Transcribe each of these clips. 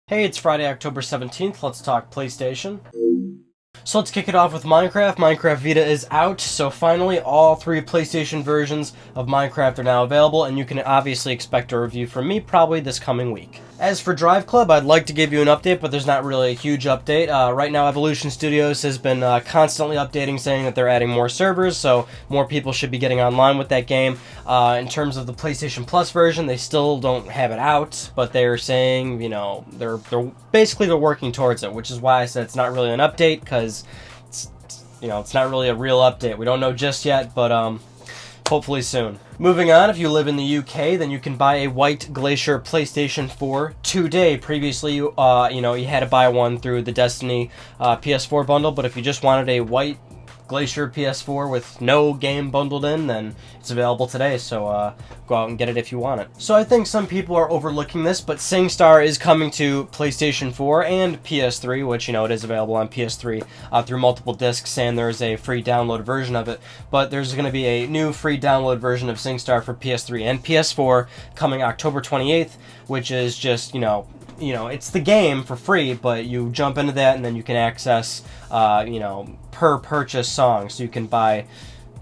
Hey, it's Friday, October 17th. Let's talk PlayStation. So let's kick it off with Minecraft. Minecraft Vita is out, so finally all three PlayStation versions of Minecraft are now available, and you can obviously expect a review from me probably this coming week. As for Driveclub, I'd like to give you an update, but there's not really a huge update. Right now, Evolution Studios has been constantly updating, saying that they're adding more servers, so more people should be getting online with that game. In terms of the PlayStation Plus version, they still don't have it out, but they're saying, you know, they're working towards it, which is why I said it's not really an update, because it's not really a real update. We don't know just yet, but hopefully soon. Moving on, if you live in the UK, then you can buy a white Glacier PlayStation 4 today. Previously, you had to buy one through the Destiny PS4 bundle, but if you just wanted a white Glacier PS4 with no game bundled in, then it's available today, so go out and get it if you want it. So I think some people are overlooking this, but Singstar is coming to PlayStation 4 and PS3, which, it is available on PS3 through multiple discs, and there's a free download version of it, but there's going to be a new free download version of Singstar for PS3 and PS4 coming October 28th, which is just, it's the game for free, but you jump into that and then you can access, per purchase songs. So you can buy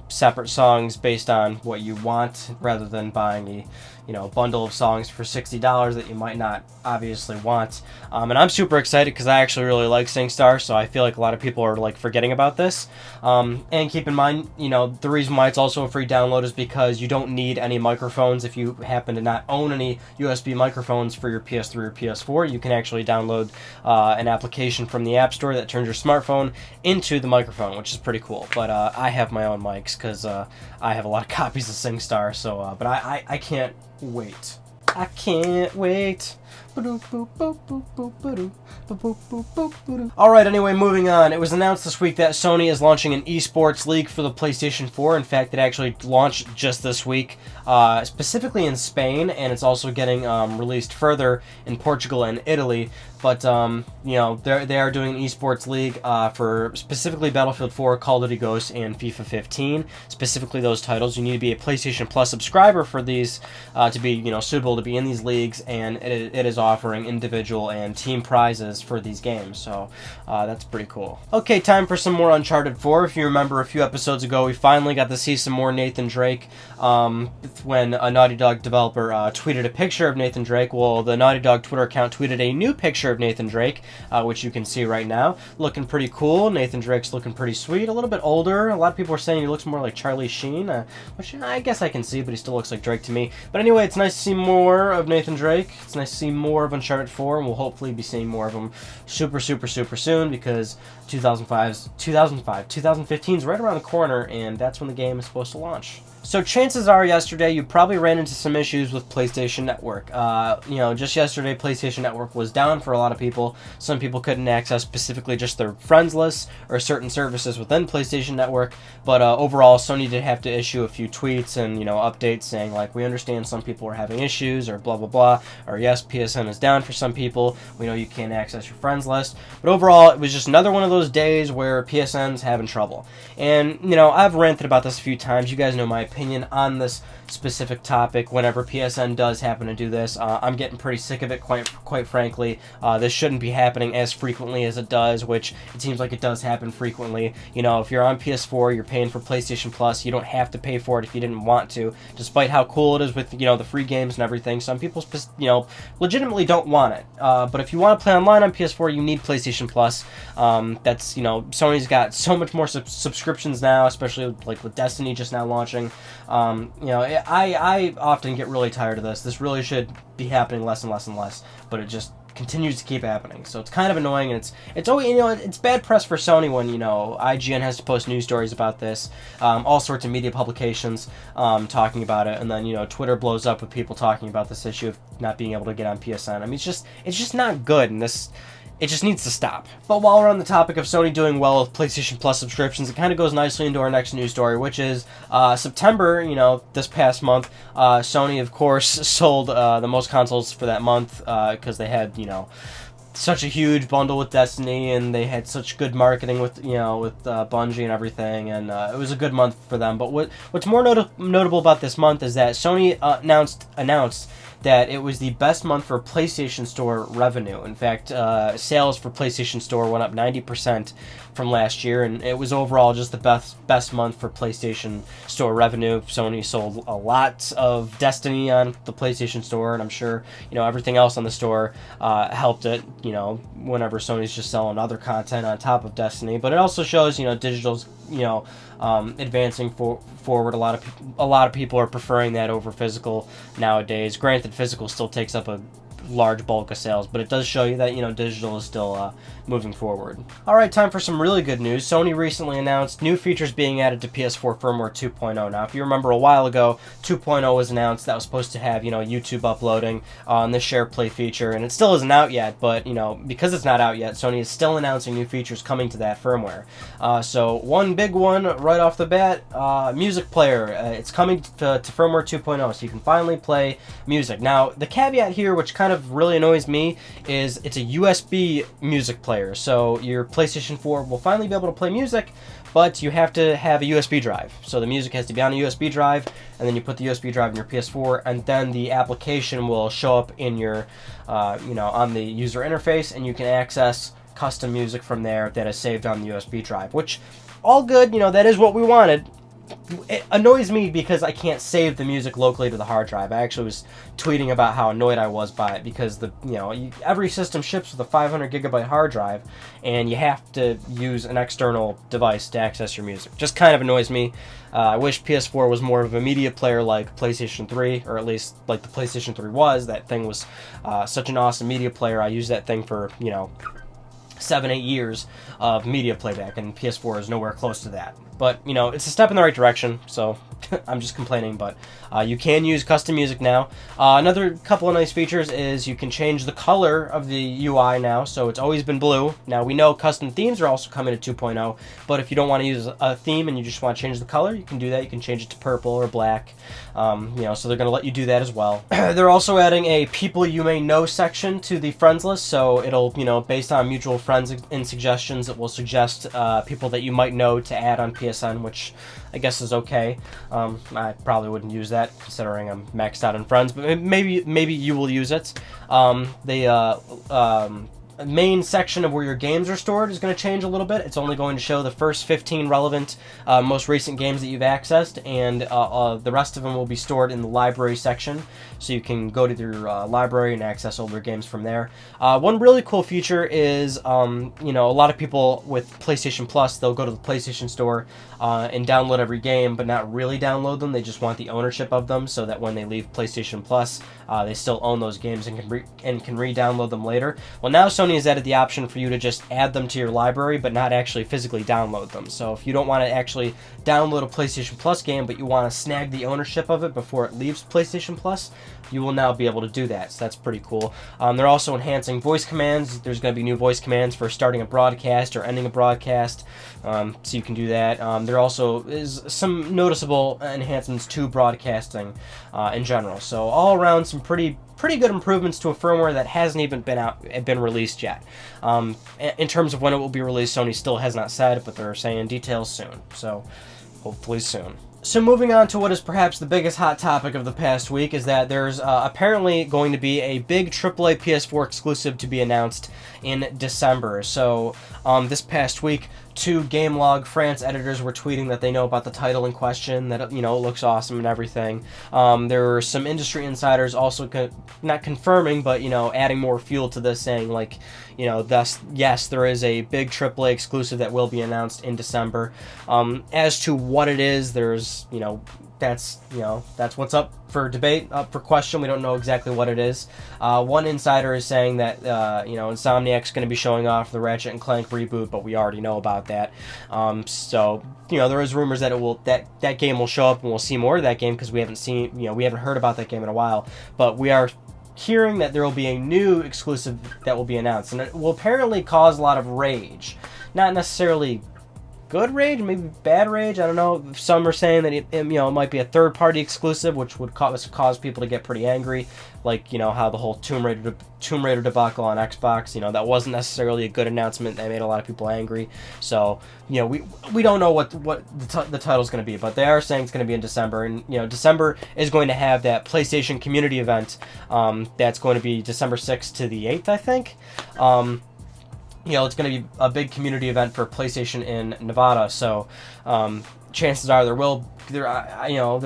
separate songs based on what you want rather than buying a bundle of songs for $60 that you might not obviously want. And I'm super excited because I actually really like Singstar, so I feel like a lot of people are forgetting about this. And keep in mind, the reason why it's also a free download is because you don't need any microphones. If you happen to not own any USB microphones for your PS3 or PS4, you can actually download an application from the App Store that turns your smartphone into the microphone, which is pretty cool. But I have my own mics because I have a lot of copies of Singstar, so but I can't wait. I can't wait. Alright, anyway, moving on. It was announced this week that Sony is launching an eSports league for the PlayStation 4. In fact, it actually launched just this week, specifically in Spain, and it's also getting released further in Portugal and Italy. But, they are doing an eSports league for specifically Battlefield 4, Call of Duty Ghosts, and FIFA 15. Specifically those titles. You need to be a PlayStation Plus subscriber for these to be, suitable to be in these leagues, and it is offering individual and team prizes for these games, so that's pretty cool. Okay, time for some more Uncharted 4. If you remember a few episodes ago, we finally got to see some more Nathan Drake when a Naughty Dog developer tweeted a picture of Nathan Drake. Well, the Naughty Dog Twitter account tweeted a new picture of Nathan Drake, which you can see right now. Looking pretty cool. Nathan Drake's looking pretty sweet, a little bit older. A lot of people are saying he looks more like Charlie Sheen, which I guess I can see, but he still looks like Drake to me. But anyway, it's nice to see more of Nathan Drake. It's nice to see more of Uncharted 4, and we'll hopefully be seeing more of them super soon, because 2015 is right around the corner, and that's when the game is supposed to launch. So chances are yesterday you probably ran into some issues with PlayStation Network. Just yesterday PlayStation Network was down for a lot of people. Some people couldn't access specifically just their friends list or certain services within PlayStation Network. But overall, Sony did have to issue a few tweets and, updates saying, we understand some people are having issues or blah, blah, blah. Or yes, PSN is down for some people. We know you can't access your friends list. But overall, it was just another one of those days where PSN's having trouble. And, I've ranted about this a few times. You guys know my opinion on this specific topic whenever PSN does happen to do this. I'm getting pretty sick of it, quite frankly. This shouldn't be happening as frequently as it does, which it seems like it does happen frequently. If you're on PS4, you're paying for PlayStation Plus. You don't have to pay for it if you didn't want to, despite how cool it is with, the free games and everything. Some people, legitimately don't want it. But if you want to play online on PS4, you need PlayStation Plus. That's, Sony's got so much more subscriptions now, especially with Destiny just now launching. I often get really tired of this. This really should be happening less and less and less, but it just continues to keep happening. So it's kind of annoying, and it's always, it's bad press for Sony when, IGN has to post news stories about this, all sorts of media publications talking about it, and then, Twitter blows up with people talking about this issue of not being able to get on PSN. I mean, it's just not good, and it just needs to stop. But while we're on the topic of Sony doing well with PlayStation Plus subscriptions, it kind of goes nicely into our next news story, which is September, this past month, Sony, of course, sold the most consoles for that month because they had, such a huge bundle with Destiny, and they had such good marketing with Bungie and everything, and it was a good month for them. But what's more notable about this month is that Sony announced that it was the best month for PlayStation Store revenue. In fact, sales for PlayStation Store went up 90% from last year, and it was overall just the best month for PlayStation Store revenue. Sony sold a lot of Destiny on the PlayStation Store, and I'm sure, you know, everything else on the store helped it, you know, whenever Sony's just selling other content on top of Destiny. But it also shows, you know, digital's, you know, advancing forward. A lot of people are preferring that over physical nowadays. Granted, physical still takes up a large bulk of sales, but it does show you that, you know, digital is still moving forward. All right, time for some really good news. Sony recently announced new features being added to PS4 Firmware 2.0. Now, if you remember a while ago, 2.0 was announced. That was supposed to have, you know, YouTube uploading on the Share Play feature, and it still isn't out yet, but, you know, because it's not out yet, Sony is still announcing new features coming to that firmware. So one big one right off the bat, music player. It's coming to Firmware 2.0, so you can finally play music. Now, the caveat here, which kind of really annoys me, is it's a USB music player. So your PlayStation 4 will finally be able to play music, but you have to have a USB drive. So the music has to be on a USB drive, and then you put the USB drive in your PS4, and then the application will show up in your, you know, on the user interface, and you can access custom music from there that is saved on the USB drive, which, all good, you know, that is what we wanted. It annoys me because I can't save the music locally to the hard drive. I actually was tweeting about how annoyed I was by it because every system ships with a 500 gigabyte hard drive, and you have to use an external device to access your music. Just kind of annoys me. I wish PS4 was more of a media player like PlayStation 3, or at least like the PlayStation 3 was. That thing was such an awesome media player. I used that thing for, you know, 7-8 years of media playback, and PS4 is nowhere close to that. But, you know, it's a step in the right direction, so I'm just complaining, but you can use custom music now. Another couple of nice features is you can change the color of the UI now, so it's always been blue. Now, we know custom themes are also coming to 2.0, but if you don't want to use a theme and you just want to change the color, you can do that. You can change it to purple or black, you know, so they're going to let you do that as well. They're also adding a people you may know section to the friends list, so it'll, you know, based on mutual friends and suggestions, it will suggest people that you might know to add on PSN, which I guess is okay. I probably wouldn't use that considering I'm maxed out in friends, but maybe you will use it. The main section of where your games are stored is going to change a little bit. It's only going to show the first 15 relevant, most recent games that you've accessed, and the rest of them will be stored in the library section, so you can go to your library and access older games from there. One really cool feature is, you know, a lot of people with PlayStation Plus, they'll go to the PlayStation Store and download every game, but not really download them. They just want the ownership of them, so that when they leave PlayStation Plus, they still own those games and can re-download them later. Well, now Sony has added the option for you to just add them to your library, but not actually physically download them. So if you don't want to actually download a PlayStation Plus game, but you want to snag the ownership of it before it leaves PlayStation Plus, you will now be able to do that. So that's pretty cool. They're also enhancing voice commands. There's going to be new voice commands for starting a broadcast or ending a broadcast, so you can do that. There also is some noticeable enhancements to broadcasting in general. So all around, some pretty good improvements to a firmware that hasn't even been released yet. In terms of when it will be released, Sony still has not said, but they're saying details soon. So hopefully soon. So moving on to what is perhaps the biggest hot topic of the past week is that there's apparently going to be a big AAA PS4 exclusive to be announced in December. So this past week, 2 Gamelog France editors were tweeting that they know about the title in question, that, you know, it looks awesome and everything. There were some industry insiders also not confirming, but, you know, adding more fuel to this, saying, like, you know, thus, yes, there is a big AAA exclusive that will be announced in December. As to what it is, there's, you know, that's what's up for debate, up for question. We don't know exactly what it is. One insider is saying that, you know, Insomniac's going to be showing off the Ratchet & Clank reboot, but we already know about that. So, you know, there is rumors that that game will show up and we'll see more of that game, because we haven't heard about that game in a while. But we are hearing that there will be a new exclusive that will be announced, and it will apparently cause a lot of rage. Not necessarily good rage, maybe bad rage. I don't know. Some are saying that it might be a third-party exclusive, which would cause people to get pretty angry, like how the whole Tomb Raider debacle on Xbox. That wasn't necessarily a good announcement. That made a lot of people angry. So we don't know what the title's going to be, but they are saying it's going to be in December, and December is going to have that PlayStation community event. That's going to be December 6th to the 8th, I think. It's going to be a big community event for PlayStation in Nevada, so chances are there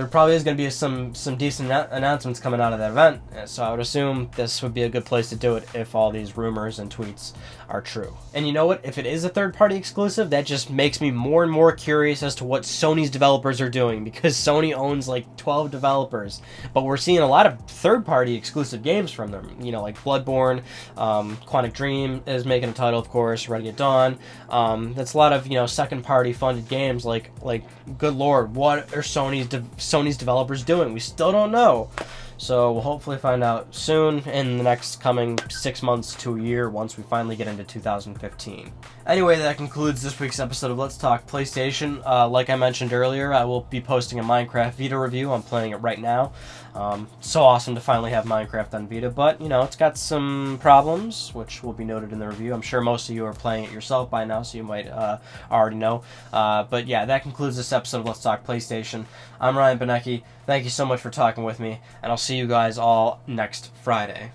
probably is going to be some decent announcements coming out of that event. So I would assume this would be a good place to do it if all these rumors and tweets are true. And you know what? If it is a third-party exclusive, that just makes me more and more curious as to what Sony's developers are doing, because Sony owns like 12 developers, but we're seeing a lot of third-party exclusive games from them. Like Bloodborne, Quantic Dream is making a title, of course, Ready at Dawn. That's a lot of second-party funded games. Like good lord, what are Sony's developers doing? We still don't know. So we'll hopefully find out soon in the next coming 6 months to a year once we finally get into 2015. Anyway, that concludes this week's episode of Let's Talk PlayStation. Like I mentioned earlier, I will be posting a Minecraft Vita review. I'm playing it right now. So awesome to finally have Minecraft on Vita, but it's got some problems, which will be noted in the review. I'm sure most of you are playing it yourself by now, so you might already know. But yeah, that concludes this episode of Let's Talk PlayStation. I'm Ryan Becky. Thank you so much for talking with me, and I'll see you guys all next Friday.